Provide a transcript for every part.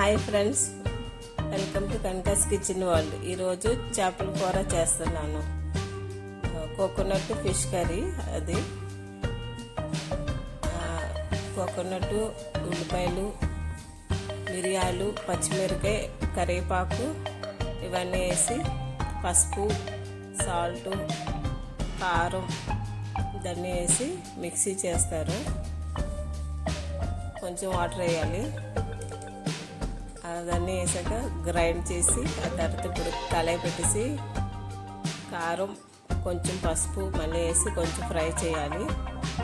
Hi friends, welcome to Kanaka's kitchen world. ఈరోజు చేపల కూర చేస్తున్నాను. Coconut fish curry. అది కోకోనట్, ఉల్లిపాయలు, మిరియాలు, పచ్చిమిరకాయ, కరివేపాకు ఇవన్నీ వేసి పసుపు, సాల్ట్, కారం దాన్ని వేసి మిక్సీ చేస్తారు. కొంచెం వాటర్ వేయాలి. దాన్ని వేసాక గ్రైండ్ చేసి ఆ తర్వాత ఇప్పుడు కళాయి పెట్టేసి కారం, కొంచెం పసుపు మళ్ళీ వేసి కొంచెం ఫ్రై చేయాలి.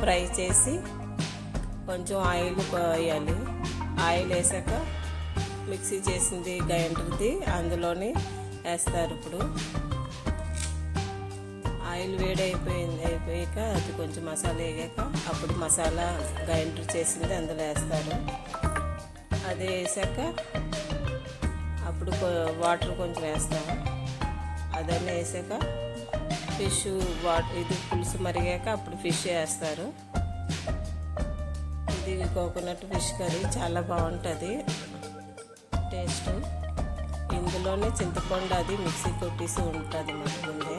ఫ్రై చేసి కొంచెం ఆయిల్ వేయాలి. ఆయిల్ వేసాక మిక్సీ చేసింది గ్రైండర్ది అందులోని వేస్తారు. ఇప్పుడు ఆయిల్ అయిపోయాక అది కొంచెం మసాలా వేగాక అప్పుడు మసాలా గ్రైండర్ చేసింది అందులో వేస్తారు. అది వేసాక అప్పుడు వాటర్ కొంచెం వేస్తాము. అదన్నీ వేసాక ఫిష్ ఇది పులుసు మరిగాక అప్పుడు ఫిష్ వేస్తారు. ఇది కోకోనట్ ఫిష్ కర్రీ చాలా బాగుంటుంది టేస్ట్. ఇందులోనే చింతపండు అది మిక్సీ కొట్టేసి ఉంటుంది మన ముందే.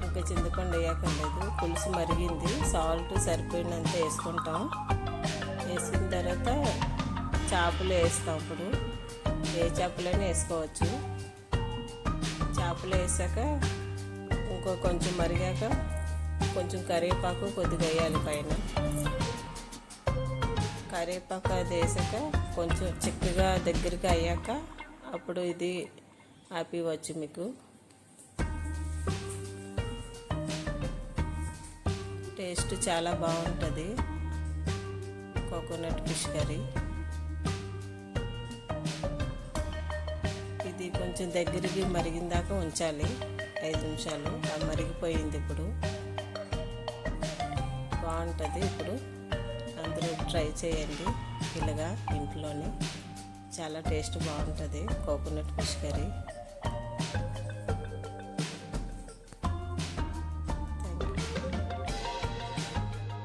ఇంకా చింతపండు వేయక్కర్లేదు. పులుసు మరిగింది, సాల్ట్ సరిపోయినంత వేసుకుంటాం. వేసిన తర్వాత చేపలు వేస్తాం. ఇప్పుడు ఏ చేపలైనా వేసుకోవచ్చు. చేపలు వేసాక కొంచెం మరిగాక కొంచెం కరివేపాకు కొద్దిగా వేయాలి పైన. కరివేపాకు అది వేసాక కొంచెం చిక్కగా దగ్గరికి అయ్యాక అప్పుడు ఇది ఆపివచ్చు. మీకు టేస్ట్ చాలా బాగుంటుంది కోకోనట్ ఫిష్ కర్రీ. ఇది కొంచెం దగ్గరికి మరిగిన దాకా ఉంచాలి 5 నిమిషాలు. అది మరిగిపోయింది. ఇప్పుడు బాగుంటుంది. ఇప్పుడు అందరూ ట్రై చేయండి ఇలాగా ఇంట్లోనే. చాలా టేస్ట్ బాగుంటుంది కోకోనట్ ఫిష్ కర్రీ.